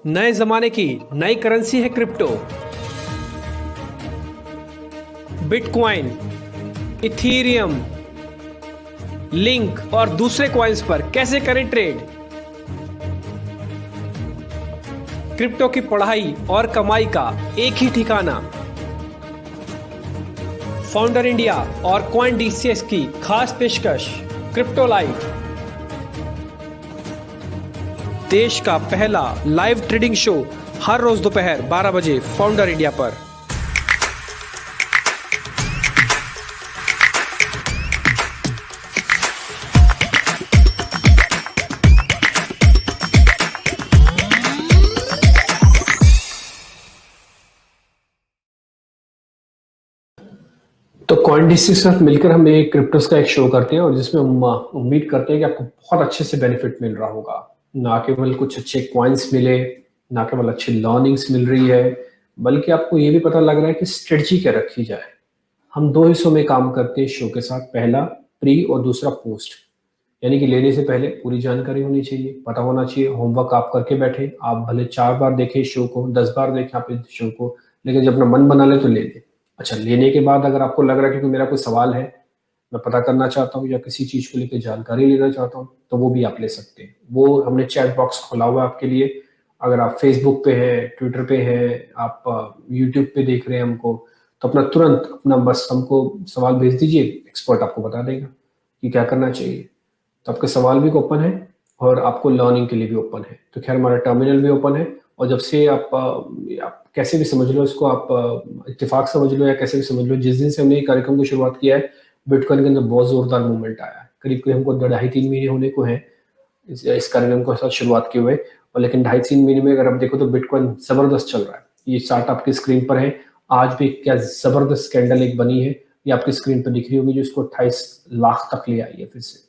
नए जमाने की नई करेंसी है क्रिप्टो। बिटकॉइन, इथीरियम, लिंक और दूसरे कॉइन्स पर कैसे करें ट्रेड। क्रिप्टो की पढ़ाई और कमाई का एक ही ठिकाना। फाउंडर इंडिया और कॉइन डीसीएस की खास पेशकश क्रिप्टो लाइव, देश का पहला लाइव ट्रेडिंग शो हर रोज दोपहर 12 बजे फाउंडर इंडिया पर। तो कॉइनडीसी के साथ मिलकर हम एक क्रिप्टोस का एक शो करते हैं और जिसमें हम उम्मीद करते हैं कि आपको बहुत अच्छे से बेनिफिट मिल रहा होगा। ना केवल कुछ अच्छे कॉइन्स मिले, ना केवल अच्छी लर्निंग्स मिल रही है, बल्कि आपको ये भी पता लग रहा है कि स्ट्रेटजी क्या रखी जाए। हम दो हिस्सों में काम करते हैं शो के साथ, पहला प्री और दूसरा पोस्ट। यानी कि लेने से पहले पूरी जानकारी होनी चाहिए, पता होना चाहिए। होमवर्क आप करके बैठे, आप भले 4 बार देखें शो को, 10 बार देखें आप इस शो को, लेकिन जब अपना मन बना ले तो ले ले। अच्छा, लेने के बाद अगर आपको लग रहा है कि मेरा कोई सवाल है, मैं पता करना चाहता हूँ या किसी चीज को लेकर जानकारी लेना चाहता हूँ, तो वो भी आप ले सकते हैं। वो हमने चैट बॉक्स खोला हुआ है आपके लिए। अगर आप फेसबुक पे हैं, ट्विटर पे हैं, आप यूट्यूब पे देख रहे हैं हमको, तो अपना तुरंत अपना बस हमको सवाल भेज दीजिए, एक्सपर्ट आपको बता देगा कि क्या करना चाहिए। तो आपके सवाल भी ओपन है और आपको लर्निंग के लिए भी ओपन है। तो खैर, हमारा टर्मिनल भी ओपन है और जब से आप कैसे भी समझ लो इसको, आप इत्तेफाक समझ लो या कैसे भी समझ लो, जिस दिन से हमने ये कार्यक्रम की शुरुआत किया है, बिटकॉइन के अंदर बहुत जोरदार मूवमेंट आया है। करीब करीब हमको 2.5-3 महीने होने को है इस कार्यक्रम के साथ शुरुआत किए हुए। और लेकिन 2.5-3 महीने में अगर आप देखो तो बिटकॉइन जबरदस्त चल रहा है। ये चार्ट आपकी स्क्रीन पर है। आज भी क्या जबरदस्त कैंडल एक बनी है, ये आपकी स्क्रीन पर दिख रही होगी, जो इसको 28 लाख तक ले आई है फिर से।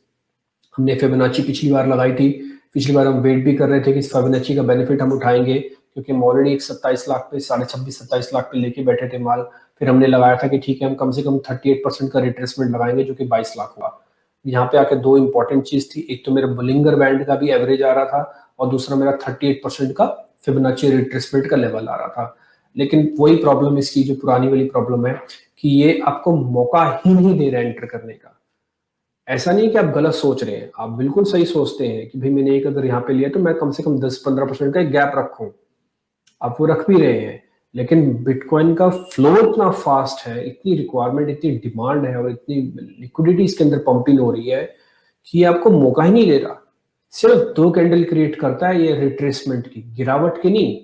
हमने फिबोनाची पिछली बार लगाई थी। पिछली बार हम वेट भी कर रहे थे कि इस फिबोनाची का बेनिफिट हम उठाएंगे, क्योंकि हम ऑलरेडी एक 27 लाख पे, 26.5-27 लाख पे लेके बैठे थे माल। फिर हमने लगाया था कि ठीक है, हम कम से कम 38% का रिट्रेसमेंट लगाएंगे, जो कि 22 लाख हुआ। यहाँ पे आके दो इंपॉर्टेंट चीज थी, एक तो मेरा बुलिंगर बैंड का भी एवरेज आ रहा था और दूसरा मेरा 38% का फिबोनाची रिट्रेसमेंट का लेवल आ रहा था। लेकिन वही प्रॉब्लम इसकी, जो पुरानी वाली प्रॉब्लम है कि ये आपको मौका ही नहीं दे रहा है एंटर करने का। ऐसा नहीं कि आप गलत सोच रहे हैं, आप बिल्कुल सही सोचते हैं कि भाई मैंने एक अगर यहाँ पे लिया तो मैं कम से कम 10-15% का एक गैप रखूं। आप वो रख भी रहे हैं, लेकिन बिटकॉइन का फ्लो इतना फास्ट है, इतनी रिक्वायरमेंट, इतनी डिमांड है और इतनी लिक्विडिटी इसके अंदर पंपिंग हो रही है कि ये आपको मौका ही नहीं दे रहा। सिर्फ 2 कैंडल क्रिएट करता है ये रिट्रेसमेंट की, गिरावट की नहीं,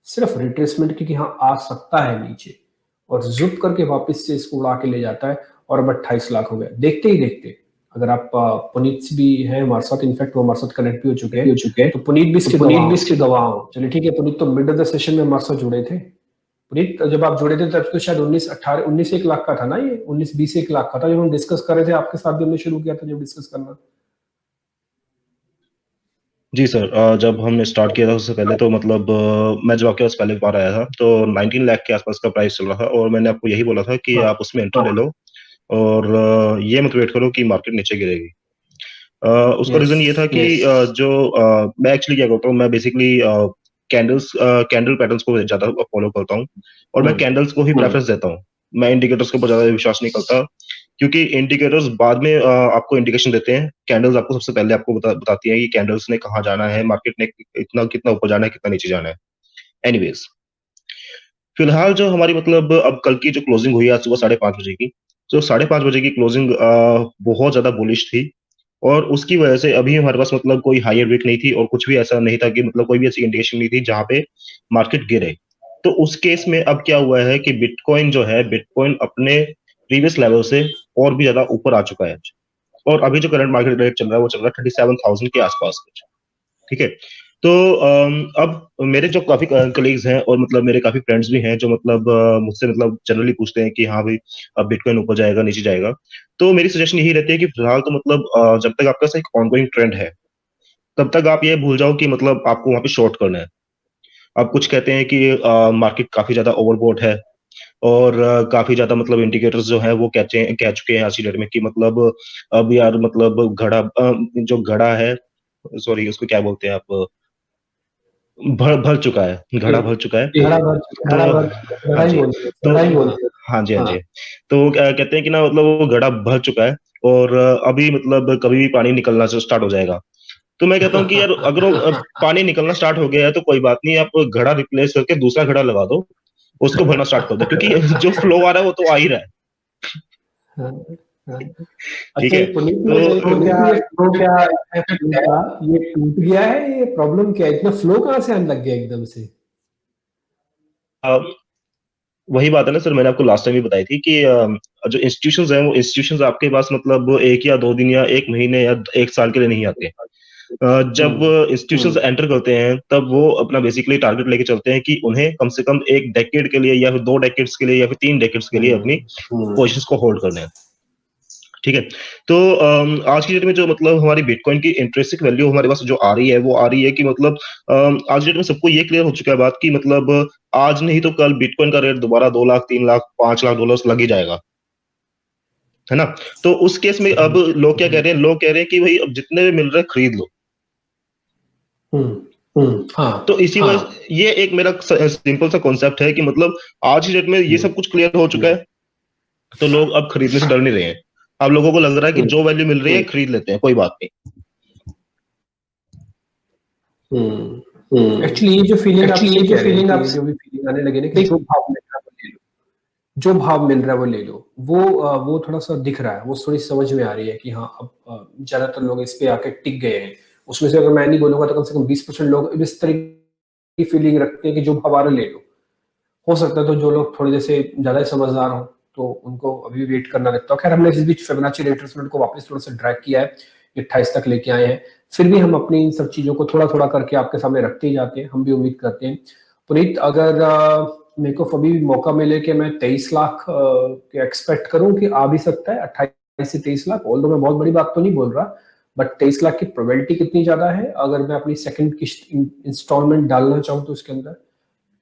सिर्फ रिट्रेसमेंट की कि हाँ आ सकता है नीचे, और जुप करके वापस से इसको उड़ा के ले जाता है। और अब 28 लाख हो गया देखते ही देखते। अगर आप पुनीत भी हैं हमारे साथ, इनफैक्ट वो हमारे साथ कनेक्ट भी हो चुके हैं, तो पुनीत भी इसके गवाह हो। चलिए ठीक है पुनीत, तो मिड ऑफ द सेशन में हमारे साथ जुड़े थे। पुनीत, जब आप जुड़े थे तब तो शायद 19 1 लाख का था ना, ये 19-20 1 लाख का था, जब हम डिस्कस कर रहे थे आपके साथ भी हमने शुरू किया था जब डिस्कस करना। जी सर, जब हमने स्टार्ट किया था उससे पहले तो मतलब मैं जब आपके पास पहले बार आया था तो 19 लाख के आसपास का प्राइस चल रहा था और मैंने आपको यही बोला था कि हाँ, आप उसमें एंट्री ले लो और ये मत वेट करो कि मार्केट नीचे गिरेगी। उसका रीजन ये था कि मैं एक्चुअली क्या करता हूँ, मैं बेसिकली कैंडल पैटर्न्स को ज्यादा फॉलो करता हूँ और मैं कैंडल्स को ही प्रेफरेंस देता हूँ। मैं इंडिकेटर्स के ऊपर ज्यादा विश्वास नहीं करता, क्योंकि इंडिकेटर्स बाद में आपको इंडिकेशन देते हैं। कैंडल्स आपको सबसे पहले आपको बताती हैं कि कैंडल्स ने कहाँ जाना है, मार्केट ने इतना कितना ऊपर जाना है, कितना नीचे जाना है। एनीवेज, फिलहाल जो हमारी मतलब अब कल की जो क्लोजिंग हुई आज सुबह 5:30 बजे की, तो 5:30 बजे की क्लोजिंग बहुत ज्यादा बुलिश थी और उसकी वजह से अभी हमारे पास मतलब कोई हायर विक नहीं थी और कुछ भी ऐसा नहीं था कि मतलब कोई भी ऐसी इंडिकेशन नहीं थी जहां पे मार्केट गिरे। तो उस केस में अब क्या हुआ है कि बिटकॉइन जो है, बिटकॉइन अपने प्रीवियस लेवल से और भी ज्यादा ऊपर आ चुका है और अभी जो करंट मार्केट रेट चल रहा है वो चल रहा है 37,000 के आसपास कुछ। ठीक है। तो अब मेरे जो काफी कलीग्स हैं और मतलब मेरे काफी फ्रेंड्स भी हैं जो मतलब मुझसे मतलब जनरली पूछते हैं कि हाँ भाई, अब बिटकॉइन ऊपर जाएगा नीचे जाएगा। तो मेरी सजेशन यही रहती है कि फिलहाल तो मतलब जब तक आपके पास एक ऑनगोइंग ट्रेंड है तब तक आप ये भूल जाओ कि मतलब आपको वहां पे शॉर्ट करना है। आप कुछ कहते हैं कि मार्केट काफी ज्यादा ओवरबॉट है और काफी ज्यादा मतलब इंडिकेटर्स जो है वो कह चुके हैं आज की डेट में कि मतलब अब यार मतलब जो घड़ा है, सॉरी उसको क्या बोलते हैं आप, भर चुका है, घड़ा भर चुका है। घड़ा हाँ ही जी, बोलते हैं, तो घड़ा ही बोलते हैं। हाँ जी, हाँ हाँ। जी। तो कहते हैं कि ना मतलब वो घड़ा भर चुका है और अभी मतलब कभी भी पानी निकलना स्टार्ट हो जाएगा। तो मैं कहता हूँ कि यार अगर वो पानी निकलना स्टार्ट हो गया है तो कोई बात नहीं, आप घड़ा रिप्लेस करके दूसरा घड़ा लगा दो, उसको भरना स्टार्ट कर दो, क्योंकि जो फ्लो आ रहा है वो तो आ ही रहा है। हाँ, हाँ। ठीक अच्छा, है? ये पुनीत तो मुझे बताइए कि ये फ्लो क्या है, फ्लो का ये टूट गया है, ये प्रॉब्लम क्या है, इतना फ्लो कहाँ से आने लग गया एकदम से? अ, वही बात है ना सर, मैंने आपको लास्ट टाइम भी बताई थी कि जो इंस्टीट्यूशंस हैं वो इंस्टीट्यूशंस आपके पास मतलब 1 या 2 दिन या 1 महीने या 1 साल के लिए नहीं आते। जब इंस्टीट्यूशंस एंटर करते हैं तब वो अपना बेसिकली टारगेट लेके चलते हैं कि उन्हें कम से कम 1 डेकेड के लिए या फिर 2 डेकेड्स के लिए या फिर 3 डेकेड्स के लिए अपनी पोजीशंस को होल्ड करने हैं। ठीक है? तो आज की डेट में जो मतलब हमारी बिटकॉइन की इंट्रिंसिक वैल्यू हमारे पास जो आ रही है, वो आ रही है कि मतलब आज की डेट में सबको ये क्लियर हो चुका है बात कि मतलब आज नहीं तो कल बिटकॉइन का रेट दोबारा 2 लाख, 3 लाख, 5 लाख डॉलर्स लग ही जाएगा। है ना? तो उस केस में अब लोग क्या कह रहे हैं? लोग कह रहे हैं कि भई अब जितने में मिल रहा है खरीद लो। हाँ, तो इसी वजह से ये एक मेरा सिंपल सा कॉन्सेप्ट है कि मतलब आज की डेट में ये सब कुछ क्लियर हो चुका है, तो लोग अब खरीदने से डर नहीं रहे हैं। अब लोगों को लग रहा है कि जो वैल्यू मिल रही है खरीद लेते हैं, कोई बात नहीं। एक्चुअली ये जो फीलिंग आप एक्चुअली ये सही जो कह रहे हैं फीलिंग कि आप ये जो भी फीलिंग आने लगे ना कि जो भाव मिल रहा है वो ले लो, जो भाव मिल रहा है वो ले लो, वो थोड़ा सा दिख रहा है, वो थोड़ी समझ में आ रही है कि हाँ अब ज्यादातर लोग इस पे आके टिक गए हैं। उसमें से अगर मैं नहीं बोलूंगा तो कम से कम 20% लोग अब इस तरह की फीलिंग रखते हैं कि जो भाव आ रहा है ले लो। हो सकता है तो जो लोग थोड़े जैसे ज्यादा ही समझदार हो तो उनको अभी वेट करना लगता है। खैर हमने इस बीच फिबोनाची रिट्रेसमेंट को वापस थोड़ा सा ड्रैग किया है, 28 तक लेके आए हैं। फिर भी हम अपनी इन सब चीजों को थोड़ा थोड़ा करके आपके सामने रखते ही जाते हैं, हम भी उम्मीद करते हैं। पुनीत, अगर मेरे को कभी भी मौका मिले कि मैं 23 लाख के एक्सपेक्ट करूं कि आ भी सकता है 28 से 23 लाख, ऑल्दो मैं बहुत बड़ी बात तो नहीं बोल रहा, बट 23 लाख की प्रोबेबिलिटी कितनी ज्यादा है अगर मैं अपनी सेकंड किस्त इंस्टॉलमेंट डालना चाहूँ तो उसके अंदर,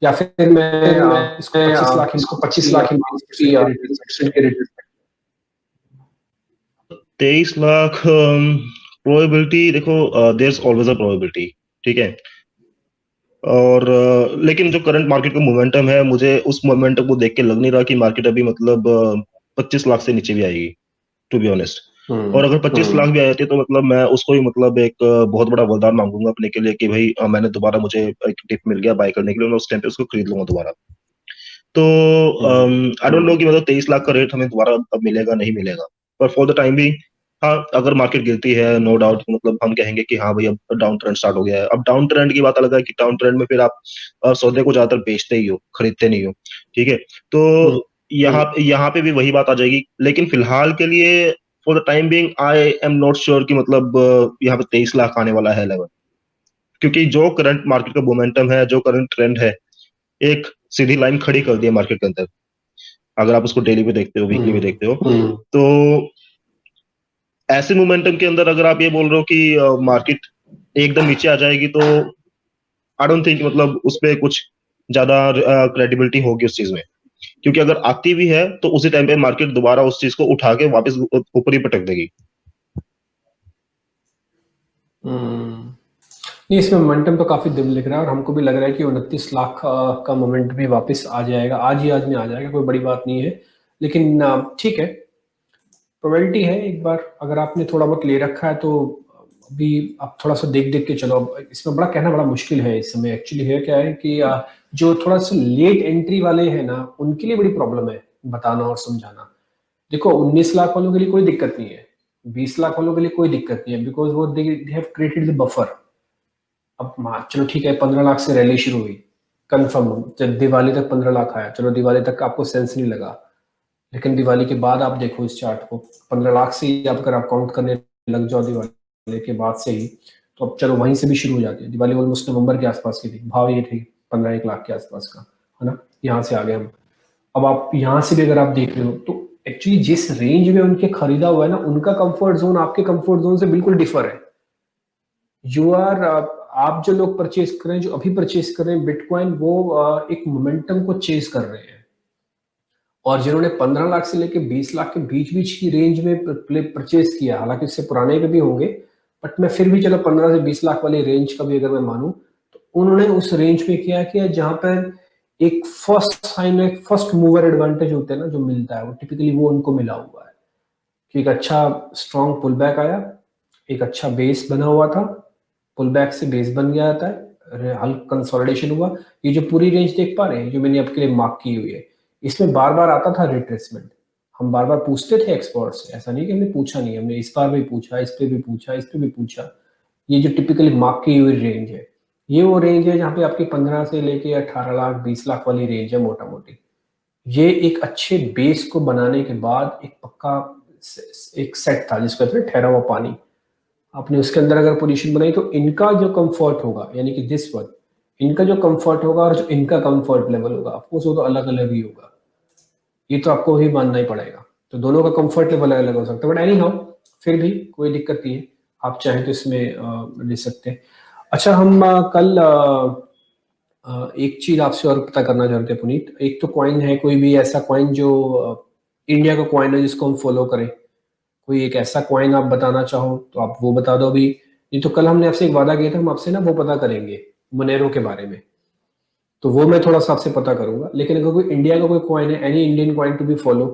या फिर मैं फिर मैं इसको 25 लाख इसको इनवेस्ट 25 या लाख 30% के रेट 30% के रेट 23 लाख प्रोबेबिलिटी देखो, there is always a probability. ठीक है? और लेकिन जो करंट मार्केट का मोमेंटम है, मुझे उस मोमेंटम को देख के लग नहीं रहा कि मार्केट अभी मतलब 25 लाख से नीचे भी आएगी, टू बी ऑनेस्ट। और अगर 25 लाख भी आ जाती है तो मतलब मैं उसको ही मतलब एक बहुत बड़ा वरदान मांगूंगा अपने के लिए कि भाई मैंने दोबारा मुझे एक टिप मिल गया बाय करने के लिए, मैं उस टाइम पे उसको खरीद लूंगा दोबारा। तो आई डोंट नो कि मतलब 23 लाख का रेट हमें दोबारा अब मिलेगा नहीं मिलेगा, पर फॉर द टाइम भी हाँ, अगर मार्केट गिरती है नो डाउट मतलब हम कहेंगे कि हाँ भाई अब डाउन ट्रेंड स्टार्ट हो गया है। अब डाउन ट्रेंड की बात अलग है कि डाउन ट्रेंड में फिर आप सौदे को ज्यादातर बेचते ही हो, खरीदते नहीं हो। ठीक है? तो यहाँ पे भी वही बात आ जाएगी, लेकिन फिलहाल के लिए for the time being I am not sure कि मतलब यहाँ पे 23 लाख आने वाला है लेवल, क्योंकि जो करंट मार्केट का मोमेंटम है, जो करंट ट्रेंड है, एक सीधी लाइन खड़ी कर दी है मार्केट के अंदर। अगर आप उसको डेली पे देखते हो, वीकली में देखते हो, तो ऐसे मोमेंटम के अंदर अगर आप ये बोल रहे हो कि मार्केट एकदम नीचे आ जाएगी, तो आई डोंट थिंक मतलब उस पे कुछ ज्यादा क्रेडिबिलिटी होगी उस चीज में, क्योंकि अगर आती भी है तो उसी टाइम पे मार्केट दोबारा उस चीज को उठा के वापस ऊपर ही पटक देगी। नहीं, इसमें मोमेंटम तो काफी दिम लिख रहा है और हमको भी लग रहा है कि 29 लाख का मोमेंट भी वापस आ जाएगा, आज में आ जाएगा, कोई बड़ी बात नहीं है। लेकिन ठीक है, प्रोबेबिलिटी है। एक बार अगर आपने थोड़ा बहुत ले रखा है तो अभी आप थोड़ा सा देख देख के चलो। अब इसमें बड़ा कहना बड़ा मुश्किल है इस समय। एक्चुअली है क्या है कि जो थोड़ा सा लेट एंट्री वाले हैं ना, उनके लिए बड़ी प्रॉब्लम है बताना और समझाना। देखो 19 लाख वालों के लिए कोई दिक्कत नहीं है, 20 लाख वालों के लिए कोई दिक्कत नहीं है, बिकॉज वो they have created the buffer. अब चलो ठीक है, 15 लाख से रैली शुरू हुई, कंफर्म जब दिवाली तक 15 लाख आया, चलो दिवाली तक आपको सेंस नहीं लगा, लेकिन दिवाली के बाद आप देखो इस चार्ट को, 15 लाख से ही आप अगर आप काउंट करने लग जाओ दिवाली के बाद से ही, तो अब चलो वहीं से भी शुरू हो जाती है। दिवाली ऑलमोस्ट नवंबर के आसपास की थी, भाव ये थी 15-1 लाख के आसपास का, है ना? यहाँ से आ गए हम। अब आप यहाँ से भी अगर आप देख रहे हो तो एक्चुअली जिस रेंज में उनके खरीदा हुआ है ना, उनका कंफर्ट जोन आपके कंफर्ट जोन से बिल्कुल डिफर है। यू आर आप जो लोग परचेज कर रहे हैं, जो अभी परचेज कर रहे हैं बिटकॉइन, वो एक मोमेंटम को चेज कर रहे हैं। और जिन्होंने 15 लाख से लेकर 20 लाख के बीच बीच की रेंज में परचेज किया, हालांकि इससे पुराने के भी होंगे, बट मैं फिर भी चलो 15 से 20 लाख वाली रेंज का भी अगर मैं मानूं, तो उन्होंने उस रेंज में किया कि जहां पर एक फर्स्ट साइन, एक फर्स्ट मूवर एडवांटेज होता है ना जो मिलता है, वो टिपिकली वो उनको मिला हुआ है कि एक अच्छा स्ट्रॉन्ग पुल बैक आया, एक अच्छा बेस बना हुआ था, पुल बैक से बेस बन गया था, हल्का कंसोलिडेशन हुआ। ये जो पूरी रेंज देख पा रहे हैं जो मैंने आपके लिए मार्क की हुई है, इसमें बार बार आता था रिट्रेसमेंट। हम बार बार पूछते थे एक्सपर्ट से, ऐसा नहीं कि हमने पूछा नहीं, हमने इस बार भी पूछा, इस पे भी पूछा, इस पे भी पूछा। ये जो टिपिकली मार्क की हुई रेंज है, ये वो रेंज है जहाँ पे आपकी 15 से लेके 18 लाख 20 लाख वाली रेंज है मोटा मोटी। ये एक अच्छे बेस को बनाने के बाद एक पक्का एक सेट था जिसको कहते हैं ठहरा हुआ पानी। आपने उसके अंदर अगर पोजीशन बनाई तो इनका जो कंफर्ट होगा, यानी कि दिस वन, इनका जो कंफर्ट होगा और जो इनका कंफर्ट लेवल होगा, ऑफकोर्स वो तो अलग अलग ही होगा, ये तो आपको ही मानना ही पड़ेगा। तो दोनों का कंफर्ट लेवल अलग अलग हो सकता है, बट एनी हाउ फिर भी कोई दिक्कत नहीं है, आप चाहें तो इसमें ले सकते हैं। अच्छा, हम कल एक चीज आपसे और पता करना चाहते हैं पुनीत। एक तो कॉइन है, कोई भी ऐसा कॉइन जो इंडिया का कॉइन है जिसको हम फॉलो करें, कोई एक ऐसा कॉइन आप बताना चाहो तो आप वो बता दो अभी। नहीं तो कल हमने आपसे एक वादा किया था, हम आपसे ना वो पता करेंगे मोनेरो के बारे में, तो वो मैं थोड़ा सा आपसे पता करूंगा। लेकिन अगर कोई इंडिया का कोई कॉइन है, any Indian coin to be follow,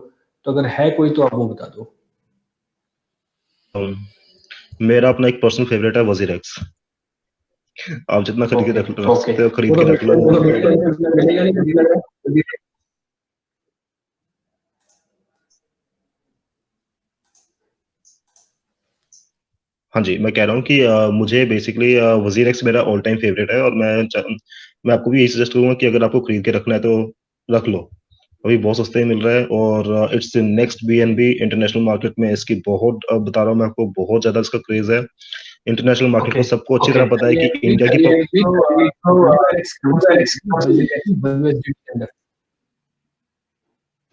तो अगर है कोई तो आप वो बता दो। मेरा अपना एक पर्सनल फेवरेट है वजीर एक्स। आप जितना खरीद के रख सकते हो खरीद के रख लो। मिलेगा नहीं, मुझे लग रहा है। हाँ जी, मैं कह रहा हूँ कि मुझे बेसिकली वजीर एक्स मेरा ऑल टाइम फेवरेट है, और मैं आपको भी यही सजेस्ट करूंगा कि अगर आपको खरीद के रखना है तो रख लो। अभी बहुत सस्ते में मिल रहा है, और it's next BNB international market में। इसकी बहुत बता रहा हूँ मैं आपको, बहुत ज्यादा इसका क्रेज है इंटरनेशनल मार्केट को। सबको अच्छी तरह पता है कि इंडिया की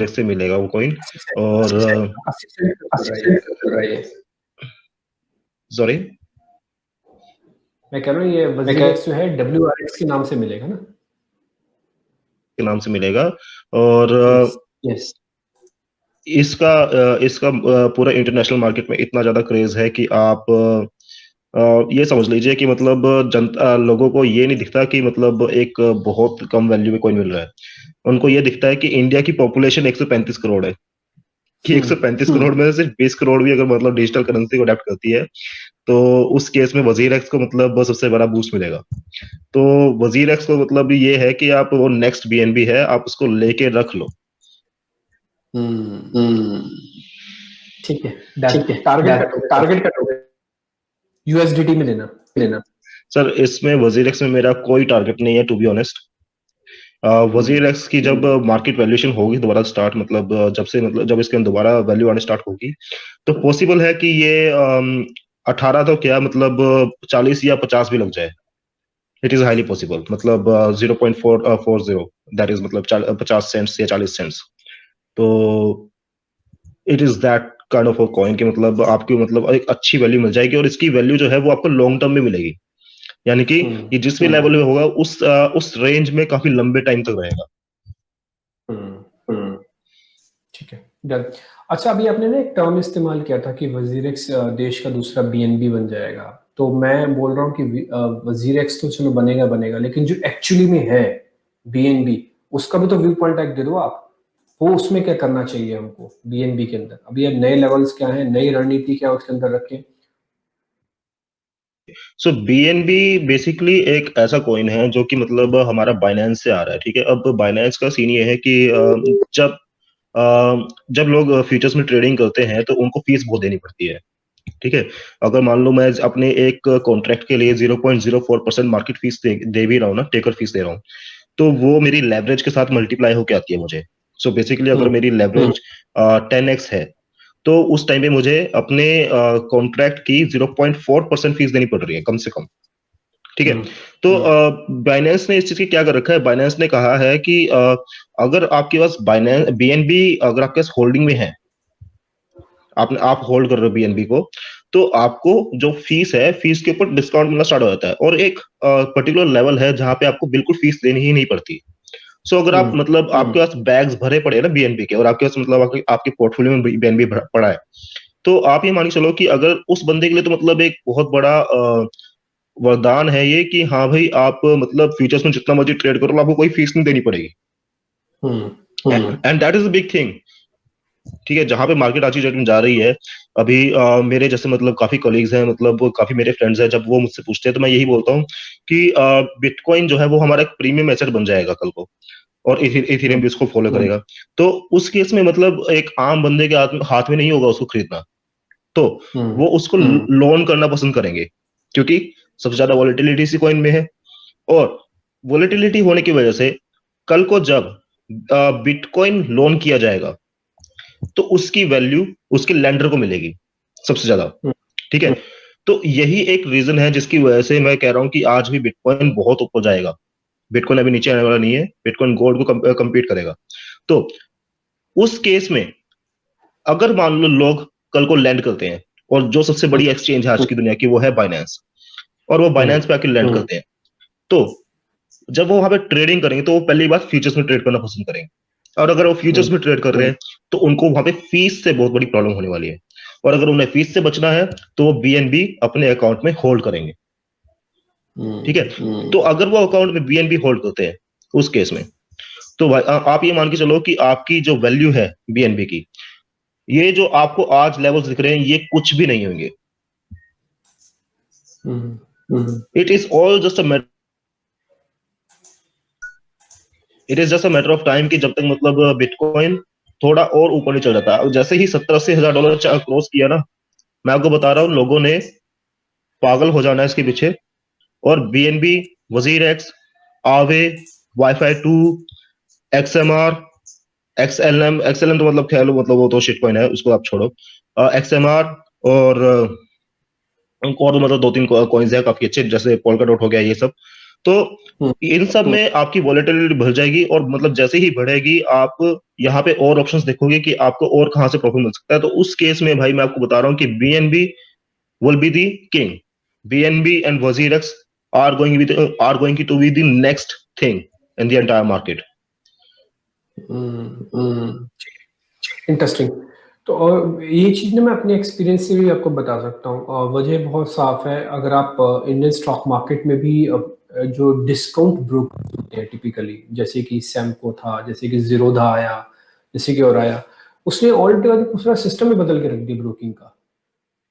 से मिलेगा वो कॉइन। और सॉरी, मैं कह रहा हूँ ये वजीरेक्स जो है WRX के नाम से मिलेगा ना, के नाम से मिलेगा। और यस इसका इसका पूरा इंटरनेशनल मार्केट में इतना ज्यादा क्रेज है कि आप ये समझ लीजिए कि मतलब जनता लोगों को ये नहीं दिखता कि मतलब एक बहुत कम वैल्यू में कॉइन मिल रहा है। उनको ये दिखता है कि इंडिया की पॉपुलेशन 135 करोड़ है, कि 135 करोड़ में से सिर्फ 20 करोड़ भी अगर मतलब डिजिटल करेंसी को अडेप्ट करती है, तो उस केस में वजीर एक्स को मतलब सबसे बड़ा बूस्ट मिलेगा। तो वजीर एक्स को मतलब ये है कि आप वो नेक्स्ट बीएनबी है, आप उसको लेके रख लो। ठीक है, टारगेट कटोगे USDT में लेना। सर, इसमें वजीर एक्स में मेरा कोई टारगेट नहीं है, टू बी ऑनेस्ट। वजीर एक्स की जब मार्केट वैल्यूएशन होगी दोबारा स्टार्ट, मतलब जब इसके दोबारा वैल्यू आने स्टार्ट होगी, तो पॉसिबल है कि ये 18 तो क्या मतलब 40 या 50 भी लग जाए। इट इज हाईली पॉसिबल, मतलब 0.440, दैट इज मतलब 50 सेंट्स या 40 सेंट्स। तो it is that kind of a coin कि मतलब आपकी मतलब एक अच्छी वैल्यू मिल जाएगी, और इसकी वैल्यू जो है वो आपको लॉन्ग टर्म में मिलेगी। यानी कि ये जिस भी लेवल में होगा उस रेंज में काफी लंबे टाइम तक रहेगा। ठीक है, डन। अच्छा, अभी आपने ना एक टर्म इस्तेमाल किया था कि वजीरेक्स देश का दूसरा BNB बन जाएगा, तो मैं बोल रहा हूँ कि वजीरेक्स तो चलो बनेगा बनेगा, लेकिन जो एक्चुअली में है BNB, उसका भी तो व्यू पॉइंट एक दे दो आप। वो उसमें क्या करना चाहिए हमको BNB के अंदर, अभी अब नए लेवल्स क्या है, नई रणनीति क्या उसके अंदर रखें। सो बीएनबी बेसिकली एक ऐसा कॉइन है जो कि मतलब हमारा बाइनेंस से आ रहा है, ठीक है। अब बाइनेंस का सीन ये है कि जब जब लोग फ्यूचर्स में ट्रेडिंग करते हैं तो उनको फीस बहुत देनी पड़ती है, ठीक है। अगर मान लो मैं अपने एक कॉन्ट्रैक्ट के लिए 0.04% मार्केट फीस दे भी रहा हूँ ना, टेकर फीस दे रहा हूँ, तो वो मेरी लेवरेज के साथ मल्टीप्लाई होके आती है मुझे। सो बेसिकली अगर मेरी लेवरेज 10x है, तो उस टाइम पे मुझे अपने कॉन्ट्रैक्ट की 0.4% फीस देनी पड़ रही है कम से कम, ठीक है। तो बाइनेंस ने इस चीज की क्या कर रखा है, बाइनेंस ने कहा है कि अगर आपके पास बाइनेंस बीएनबी अगर आपके पास होल्डिंग में है, आप होल्ड कर रहे हो बीएनबी को, तो आपको जो फीस है, फीस के ऊपर डिस्काउंट मिलना स्टार्ट हो जाता है, और एक पर्टिकुलर लेवल है जहां पे आपको बिल्कुल फीस देनी ही नहीं पड़ती। सो अगर आप मतलब आपके पास बैग्स भरे पड़े हैं ना बीएनबी के, और आपके पास मतलब आपके पोर्टफोलियो में बीएनबी पड़ा है, तो आप ये मान के चलो कि अगर उस बंदे के लिए तो मतलब एक बहुत बड़ा वरदान है ये कि हाँ भाई आप मतलब फ्यूचर्स में जितना मर्जी ट्रेड करो, आपको कोई फीस नहीं देनी पड़ेगी। And that is a big thing. ठीक है, जहां पे मार्केट आज की डेट में जा रही है, अभी मेरे जैसे मतलब काफी कलीग्स हैं, मतलब काफी मेरे फ्रेंड्स हैं, जब वो मुझसे पूछते हैं तो मैं यही बोलता हूँ कि बिटकॉइन जो है वो हमारा एक प्रीमियम एसेट बन जाएगा कल को, और इथेरियम भी उसको फॉलो करेगा। तो उस केस में मतलब एक आम बंदे के हाथ में नहीं होगा उसको खरीदना, तो वो उसको लोन करना पसंद करेंगे, क्योंकि सबसे ज्यादा वॉलेटिलिटी इसी कॉइन में है। और वॉलेटिलिटी होने की वजह से कल को जब बिटकॉइन लोन किया जाएगा तो उसकी वैल्यू उसके लैंडर को मिलेगी सबसे ज्यादा। ठीक है, तो यही एक रीजन है जिसकी वजह से मैं कह रहा हूं कि आज भी बिटकॉइन बहुत ऊपर जाएगा। बिटकॉइन अभी नीचे आने वाला नहीं है, बिटकॉइन गोल्ड को कम्पीट करेगा। तो उस केस में अगर मान लो लोग कल को लैंड करते हैं, और जो सबसे बड़ी एक्सचेंज है आज की दुनिया की वो है बाइनेंस, और वो बाइनेंस पे आके लैंड करते हैं, तो जब वो वहां पे ट्रेडिंग करेंगे तो वो पहली बात फ्यूचर्स में ट्रेड करना पसंद करेंगे। और अगर वो फ्यूचर्स में ट्रेड कर रहे हैं तो उनको वहां पे फीस से बहुत बड़ी प्रॉब्लम होने वाली है, और अगर उन्हें फीस से बचना है तो वो बीएनबी अपने अकाउंट में होल्ड करेंगे। ठीक है, तो अगर वो अकाउंट में बीएनबी होल्ड करते हैं उस केस में, तो भाई आप ये मान के चलो कि आपकी जो वैल्यू है बीएनबी की, ये जो आपको आज लेवल्स दिख रहे हैं ये कुछ भी नहीं होंगे। It is all just a it is just a matter of time कि जब तक मतलब बिटकॉइन थोड़ा और ऊपर नहीं चल जाता। जैसे ही 70-80 हज़ार डॉलर क्रॉस किया ना, मैं आपको बता रहा हूँ लोगों ने पागल हो जाना है इसके पीछे। और बीएनबी, वजीर एक्स, आवे, वाईफाई 2, एक्सएमआर, एक्सएलएम तो मतलब ख्याल मतलब वो तो शिट कॉइन है, उसको आप छोड़ो। एक्सएमआर और मतलब 2-3 कॉइन्स है काफी अच्छे, जैसे पोल्का डॉट हो गया ये सब। तो इन सब में आपकी वॉलेटिलिटी बढ़ जाएगी, और मतलब जैसे ही बढ़ेगी आप यहाँ पे और ऑप्शंस देखोगे कि आपको और कहां से प्रॉफिट मिल सकता है। तो उस केस में भाई मैं आपको बता रहा हूँ कि BNB will be the king. BNB and WazirX are going to be the next thing in the entire market. Interesting. तो और ये चीज़ ना मैं अपने एक्सपीरियंस से भी आपको बता सकता हूँ, वजह बहुत साफ है। अगर आप इंडियन स्टॉक मार्केट में भी जो डिस्काउंट ब्रोकर होते हैं टिपिकली, जैसे कि सैमको था, जैसे कि जीरोधा आया, जैसे कि और आया, उसने ऑल टुगेदर पूरा सिस्टम ही बदल के रख दिया ब्रोकिंग का।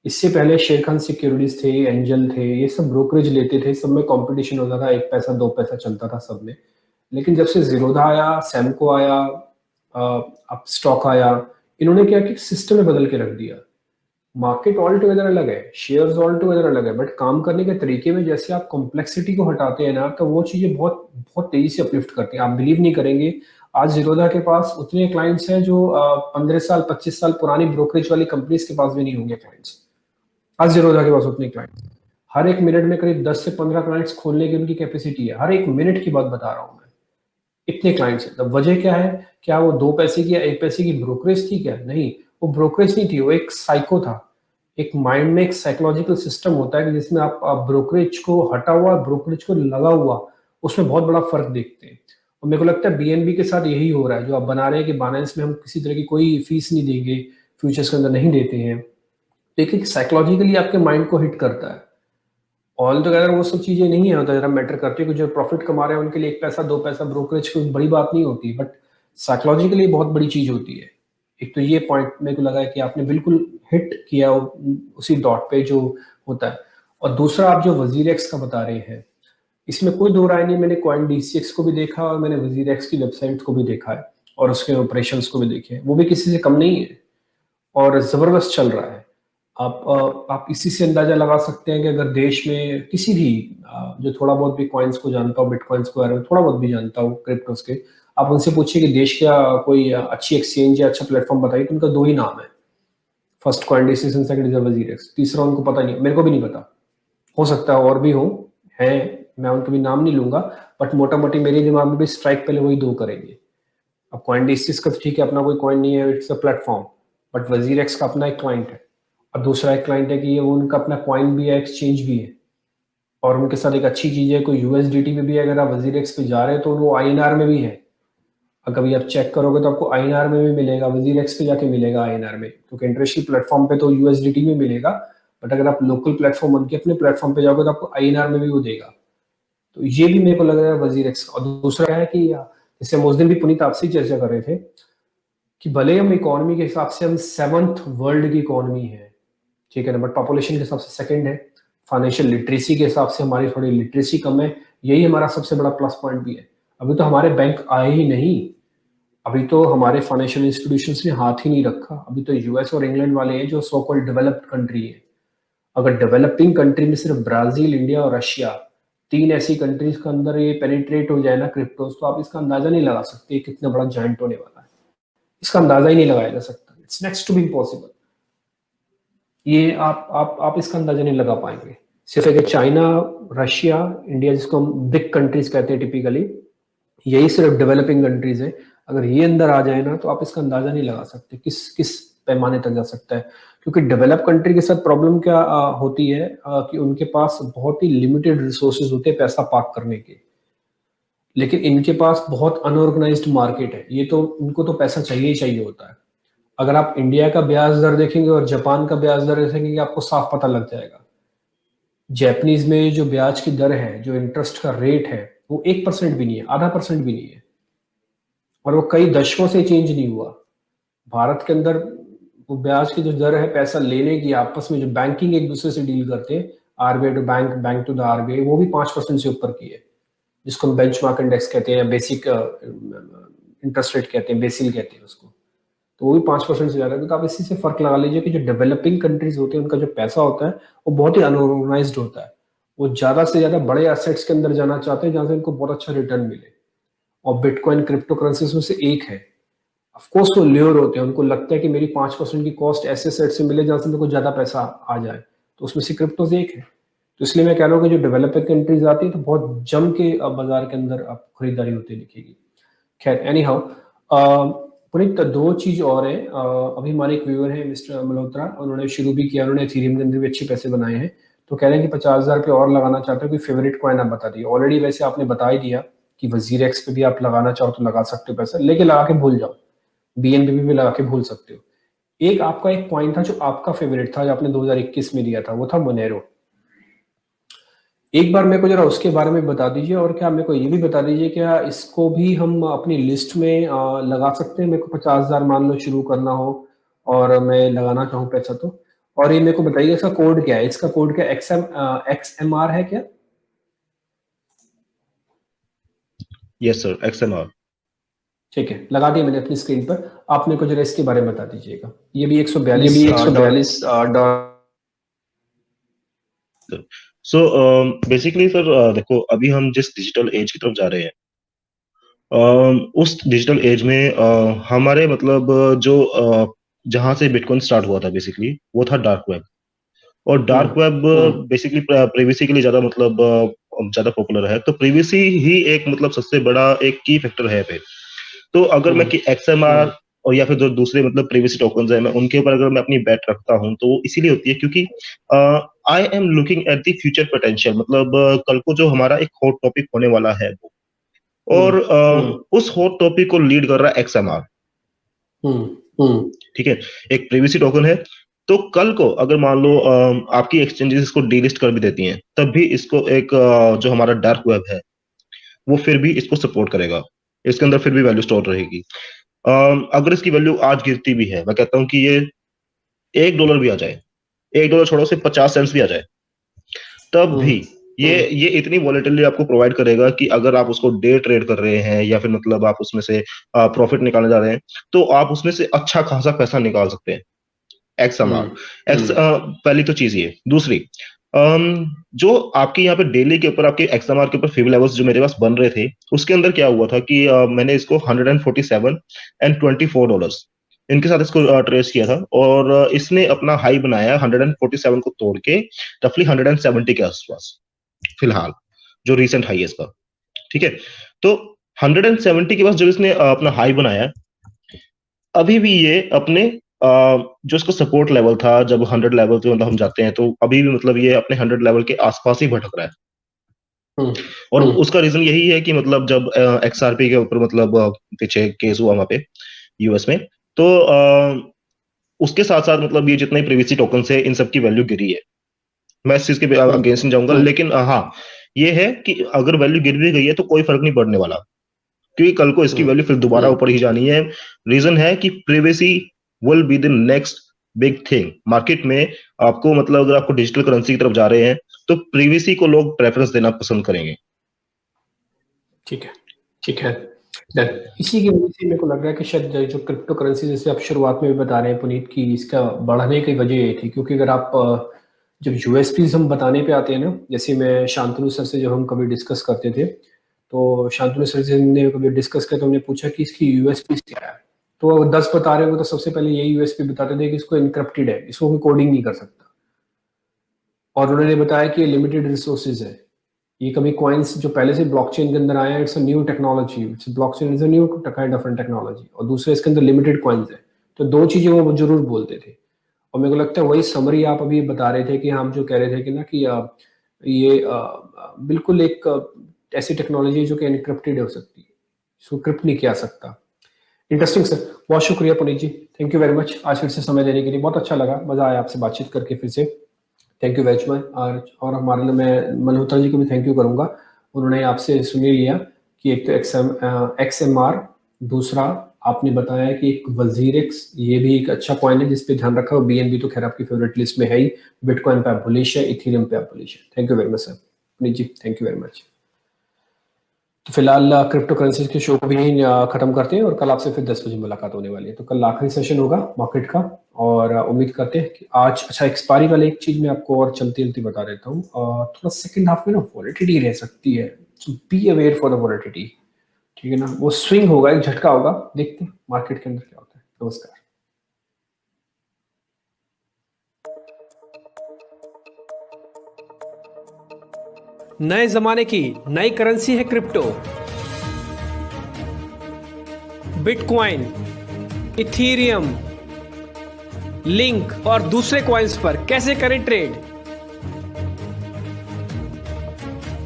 इससे पहले शेर खान सिक्योरिटीज थे, एंजल थे, ये सब ब्रोकरेज लेते थे, सब में कंपटीशन होता था, 1 पैसा 2 पैसा चलता था सब में। लेकिन जब से जीरोधा आया, सैमको आया, अब स्टॉक आया, इन्होंने क्या कि सिस्टम में बदल के रख दिया। मार्केट ऑल टुगेदर अलग है, शेयर्स ऑल टुगेदर अलग है, बट काम करने के तरीके में जैसे आप कॉम्प्लेक्सिटी को हटाते हैं ना, तो वो चीजें बहुत बहुत तेजी से अपलिफ्ट करती हैं। आप बिलीव नहीं करेंगे, आज जीरोधा के पास उतने क्लाइंट्स हैं जो 15 साल 25 साल पुरानी ब्रोकरेज वाली कंपनीज के पास भी नहीं होंगे क्लाइंट्स। आज जीरोधा के पास उतने क्लाइंट्स, हर एक मिनट में करीब 10 से 15 क्लाइंट्स खोलने की उनकी कैपेसिटी है, हर एक मिनट की बात बता रहा हूँ मैं। इतने क्लाइंट्स हैं। तब वजह क्या है? क्या वो 2 पैसे की या 1 पैसे की ब्रोकरेज थी क्या? नहीं, वो ब्रोकरेज नहीं थी, वो एक साइको था। एक माइंड में एक साइकोलॉजिकल सिस्टम होता है कि जिसमें आप ब्रोकरेज को हटा हुआ, ब्रोकरेज को लगा हुआ, उसमें बहुत बड़ा फर्क देखते हैं। और मेरे को लगता है बीएनबी के साथ यही हो रहा है, जो आप बना रहे हैं कि बाइनेंस में हम किसी तरह की कोई फीस नहीं देंगे, फ्यूचर्स के अंदर नहीं देते हैं। लेकिन साइकोलॉजिकली आपके माइंड को हिट करता है। ऑल टुगेदर वो सब चीजें नहीं है होता जरा मैटर करती है कि जो प्रॉफिट कमा रहे हैं उनके लिए 1 पैसा 2 पैसा ब्रोकरेज कोई बड़ी बात नहीं होती, बट साइकोलॉजिकली बहुत बड़ी चीज होती है। एक तो ये पॉइंट मेरे को लगा है कि आपने बिल्कुल हिट किया उसी डॉट पे जो होता है। और दूसरा आप जो वजीर एक्स का बता रहे हैं, इसमें कोई दो राय नहीं। मैंने कॉइन डीसीएक्स को भी देखा और मैंने वजीर एक्स की वेबसाइट को भी देखा है, और उसके ऑपरेशंस को भी देखे हैं, वो भी किसी से कम नहीं है और जबरदस्त चल रहा है। आप इसी से अंदाजा लगा सकते हैं कि अगर देश में किसी भी जो थोड़ा बहुत भी कॉइन्स को जानता हो, बिटकॉइंस को बारे में थोड़ा बहुत भी जानता हो, क्रिप्टोस के, आप उनसे पूछिए कि देश का कोई अच्छी एक्सचेंज या अच्छा प्लेटफॉर्म बताइए, तो उनका 2 ही नाम है। First coin decision, second is वजीर एक्स, तीसरा उनको पता नहीं, मेरे को भी नहीं पता, हो सकता है और भी हो, है, मैं उनके भी नाम नहीं लूंगा, बट मोटा मोटी मेरे दिमाग में भी स्ट्राइक पहले वही 2 करेंगे। अब कॉइन डिसीज का तो ठीक है, अपना कोई कॉइन नहीं है, इट्स अ प्लेटफॉर्म, बट वजीर एक्स का अपना एक क्लाइंट है, और दूसरा एक क्लाइंट है कि ये वो उनका अपना कॉइन भी है, एक्सचेंज भी है। और उनके साथ एक अच्छी चीज है, कोई यूएसडीटी में भी है, अगर आप वजीर एक्स पे जा रहे हैं तो वो आईएनआर में भी है। और कभी आप चेक करोगे तो आपको आईएनआर में भी मिलेगा, वजीर एक्स पे जाके मिलेगा आईएनआर में, क्योंकि इंटरनेशनल प्लेटफॉर्म पे तो यूएसडीटी में मिलेगा, बट अगर आप लोकल प्लेटफॉर्म बन के अपने प्लेटफॉर्म पे जाओगे तो आपको INR में भी वो देगा। तो ये भी मेरे को लग रहा है वजीर एक्स। और दूसरा है कि जैसे हम उस दिन भी पुनीत आपसे ही चर्चा कर रहे थे कि भले हम इकोनॉमी के हिसाब से हम 7th वर्ल्ड की इकोनॉमी है, ठीक है ना, बट पॉपुलेशन के हिसाब से सेकंड है। फाइनेंशियल लिटरेसी के हिसाब से हमारी थोड़ी लिटरेसी कम है, यही हमारा सबसे बड़ा प्लस पॉइंट भी है। अभी तो हमारे बैंक आए ही नहीं, अभी तो हमारे फाइनेंशियल इंस्टीट्यूशंस ने हाथ ही नहीं रखा। अभी तो US और इंग्लैंड वाले हैं जो सो कॉल्ड डेवलप्ड कंट्री है। अगर डेवलपिंग कंट्री में सिर्फ ब्राजील, इंडिया और रशिया, 3 ऐसी कंट्रीज के अंदर ये पेनिट्रेट हो जाए ना क्रिप्टोस, तो आप इसका अंदाजा नहीं लगा सकते कितना बड़ा जायंट होने वाला है। इसका अंदाजा ही नहीं लगाया जा सकता। It's next to be impossible. ये आप इसका अंदाजा नहीं लगा पाएंगे। सिर्फ एक चाइना, रशिया, इंडिया, जिसको हम बिग कंट्रीज कहते हैं टिपिकली, यही सिर्फ डेवलपिंग कंट्रीज है। अगर ये अंदर आ जाए ना तो आप इसका अंदाजा नहीं लगा सकते किस किस पैमाने तक जा सकता है। क्योंकि डेवलप कंट्री के साथ प्रॉब्लम क्या होती है कि उनके पास बहुत ही लिमिटेड रिसोर्सेज होते हैं पैसा पार्क करने के, लेकिन इनके पास बहुत अनऑर्गेनाइज्ड मार्केट है। ये तो इनको तो पैसा चाहिए ही चाहिए होता है। अगर आप इंडिया का ब्याज दर देखेंगे और जापान का ब्याज दर देखेंगे, आपको साफ पता लग जाएगा। जैपनीज में जो ब्याज की दर है, जो इंटरेस्ट का रेट है, वो 1% भी नहीं है, आधा परसेंट भी नहीं है, और वो कई दशकों से चेंज नहीं हुआ। भारत के अंदर वो ब्याज की जो दर है पैसा लेने की, आपस में जो बैंकिंग एक दूसरे से डील करते हैं, RBI to bank, bank to the RBI, वो भी 5% से ऊपर की है, जिसको हम बेंचमार्क इंडेक्स कहते हैं या बेसिक इंटरेस्ट रेट कहते हैं, बेसिल कहते हैं उसको। तो वो भी 5% से ज्यादा है। तो आप इसी से फर्क लगा लीजिए कि जो डेवलपिंग कंट्रीज होते हैं उनका जो पैसा होता है वो बहुत ही अनऑर्गेनाइज्ड होता है। वो ज्यादा से ज्यादा बड़े एसेट्स के अंदर जाना चाहते हैं जहां से उनको बहुत अच्छा रिटर्न मिले, और बिटकॉइन क्रिप्टो करेंसीज में से एक है। ऑफकोर्स वो ल्योर होते हैं, उनको लगता है कि मेरी 5% की कॉस्ट ऐसे सेट से मिले जहां से मेरे को ज्यादा पैसा आ जाए, तो उसमें से क्रिप्टोज एक है। तो इसलिए मैं कह रहा हूँ कि जो डेवलपिंग कंट्रीज आती है तो बहुत जम के बाजार के अंदर आपको खरीदारी होती दिखेगी। खैर, एनी हाउ, पुनीत, 2 चीज और है। अभी हमारे एक व्यूअर है मिस्टर मल्होत्रा, उन्होंने शुरू भी किया, उन्होंने इथेरियम के अंदर भी अच्छे पैसे बनाए हैं, तो कह रहे हैं कि 50,000 रुपये और लगाना चाहते हो, कोई फेवरेट कॉइन आप बता दिए। ऑलरेडी वैसे आपने बता ही दिया कि वजीर एक्स पे भी आप लगाना चाहो तो लगा सकते हो पैसा, लेके लगा के भूल जाओ। BNB भी लगा के भूल सकते हो। एक आपका एक पॉइंट था जो आपका फेवरेट था, जो आपने 2021 में दिया था, वो था मोनेरो। एक बार मेरे को जरा उसके बारे में बता दीजिए, और क्या मेरे को ये भी बता दीजिए क्या इसको भी हम अपनी लिस्ट में लगा सकते हैं। मेरे को 50,000 मान लो शुरू करना हो और मैं लगाना चाहूँ पैसा तो। और ये मेरे को बताइए इसका कोड क्या है, इसका कोड क्या XMR है क्या? Yes sir, XMR। ठीक है, लगा दिया मैंने अपनी स्क्रीन पर। आप मेरे को जरा इसके बारे में बता दीजिएगा। ये भी 142 सो बेसिकली सर, देखो अभी हम जिस डिजिटल एज की तरफ जा रहे हैं, उस डिजिटल एज में हमारे मतलब जहां से बिटकॉइन स्टार्ट हुआ था बेसिकली वो था डार्क वेब। और डार्क वेब बेसिकली प्रिवेसी के लिए ज्यादा मतलब ज्यादा पॉपुलर है। तो प्रिवेसी ही एक मतलब सबसे बड़ा एक की फैक्टर है पे। तो अगर मैं कि XMR और या फिर जो दूसरे मतलब प्रिवेसी टोकन्स है, मैं उनके ऊपर अगर मैं अपनी बेट रखता हूं तो वो इसीलिए होती है क्योंकि I am looking at the future potential. मतलब कल को जो हमारा एक हॉट टॉपिक होने वाला है वो, और उस हॉट टॉपिक को लीड कर रहा है XMR। ठीक है, एक प्रिवेसी टोकन है। तो कल को अगर मान लो आपकी एक्सचेंजेस इसको डीलिस्ट कर भी देती हैं, तब भी इसको एक जो हमारा डार्क वेब है वो फिर भी इसको सपोर्ट करेगा, इसके अंदर फिर भी वैल्यू स्टोर रहेगी। अगर इसकी वैल्यू आज गिरती भी है, मैं कहता हूं कि ये $1 भी आ जाए, $1 छोड़ो से 50 सेंट्स भी आ जाए, तब भी ये इतनी वॉलेटिलिटी आपको प्रोवाइड करेगा कि अगर आप उसको डे ट्रेड कर रहे हैं या फिर मतलब आप उसमें से प्रॉफिट निकालने जा रहे हैं, तो आप उसमें से अच्छा खासा पैसा निकाल सकते हैं। XMR पहली तो चीज ये। दूसरी, जो आपके यहाँ पे डेली के ऊपर आपके XMR के ऊपर फीव लेवल्स जो मेरे पास बन रहे थे, उसके अंदर क्या हुआ था कि मैंने इसको 147 एंड $24 इनके साथ इसको ट्रेस किया था, और इसने अपना हाई बनाया 147 को तोड़ के रफली 170 के आसपास फिलहाल, जो रिसेंट हाई है इसका। ठीक है, तो 170 के पास जब इसने अपना हाई बनाया, अभी भी ये अपने जो इसका सपोर्ट लेवल था, जब 100 लेवल पे मतलब हम जाते हैं, तो अभी भी मतलब ये अपने 100 लेवल के आसपास ही भटक रहा है। और उसका रीजन यही है कि मतलब जब XRP के ऊपर मतलब पीछे केस हुआ वहां पे US में, तो उसके साथ साथ मतलब ये जितने प्रिवेसी टोकन है इन सब की वैल्यू गिरी है। मैं इस चीज के अगेंस्ट नहीं जाऊंगा, लेकिन हाँ ये है कि अगर वैल्यू गिर भी गई है तो कोई फर्क नहीं पड़ने वाला, क्योंकि कल को इसकी वैल्यू फिर दोबारा ऊपर ही जानी है। रीजन है कि privacy will be the next big thing market में। आपको मतलब अगर आपको डिजिटल करेंसी की तरफ जा रहे हैं तो प्रिवेसी को लोग प्रेफरेंस देना पसंद करेंगे। ठीक है, ठीक है। इसी की वजह से मेरे को लग रहा है कि शायद जो क्रिप्टो करेंसी, जैसे आप शुरुआत में भी बता रहे हैं पुनीत, की इसका बढ़ने की वजह ये थी क्योंकि अगर आप जब यूएसपीज हम बताने पे आते हैं ना, जैसे मैं शांतनु सर से जब हम कभी डिस्कस करते थे, तो शांतनु सर से हमने कभी डिस्कस किया तो हमने पूछा कि इसकी यूएसपी क्या है, तो वो 10 बता रहे हो तो सबसे पहले यही यूएसपी बताते थे कि इसको इनक्रप्टेड है, इसको कोई कोडिंग नहीं कर सकता, और उन्होंने बताया कि लिमिटेड रिसोर्सेज है, ये कभी कॉइन्स जो पहले से ब्लॉकचेन के अंदर आया है, it's a new technology, it's blockchain is a new kind of technology, और दूसरे इसके अंदर लिमिटेड कॉइन्स है। तो दो चीजें वो जरूर बोलते थे, और मेरे को लगता है वही समरी आप अभी बता रहे थे कि हम जो कह रहे थे कि ना कि ये बिल्कुल एक ऐसी टेक्नोलॉजी है जो कि एनक्रिप्टेड हो सकती है, इसको क्रिप्ट नहीं किया सकता। इंटरेस्टिंग सर, बहुत शुक्रिया Puneet ji, thank you very much आज फिर से समय देने के लिए, बहुत अच्छा लगा, मजा आया आपसे बातचीत करके फिर से, थैंक यू वेरी मच। और हमारे लिए मैं मल्होत्रा जी को भी थैंक यू करूंगा, उन्होंने आपसे सुन लिया कि एक तो XMR, दूसरा आपने बताया कि एक वजीरेक्स, ये भी एक अच्छा कॉइन है जिस पे ध्यान रखा, और BNB तो खैर आपकी फेवरेट लिस्ट में है ही, बिटकॉइन पे आप बुलिश है, इथेरियम पे आप बुलिश है। Thank you very much sir, Puneet ji thank you very much. तो फिलहाल क्रिप्टो करेंसी के शो को भी यहीं खत्म करते हैं, और कल आपसे फिर 10 बजे मुलाकात होने वाली है। तो कल आखिरी सेशन होगा मार्केट का, और उम्मीद करते हैं कि आज अच्छा एक्सपायरी वाला एक चीज मैं आपको और चलती चलती बता देता हूँ, थोड़ा सेकंड हाफ में ना वॉलेटिलिटी रह सकती है, so be aware for the volatility, ठीक है ना, वो स्विंग होगा, एक झटका होगा, देखते हैं मार्केट के अंदर क्या होता है। नमस्कार। नए जमाने की नई करेंसी है क्रिप्टो। बिटकॉइन, इथेरियम, लिंक और दूसरे कॉइन्स पर कैसे करें ट्रेड।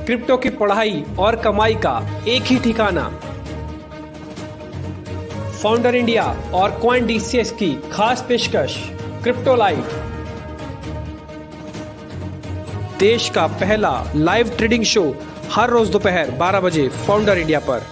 क्रिप्टो की पढ़ाई और कमाई का एक ही ठिकाना, फाउंडर इंडिया और CoinDCX की खास पेशकश क्रिप्टो लाइव, देश का पहला लाइव ट्रेडिंग शो हर रोज दोपहर 12 बजे फाउंडर इंडिया पर।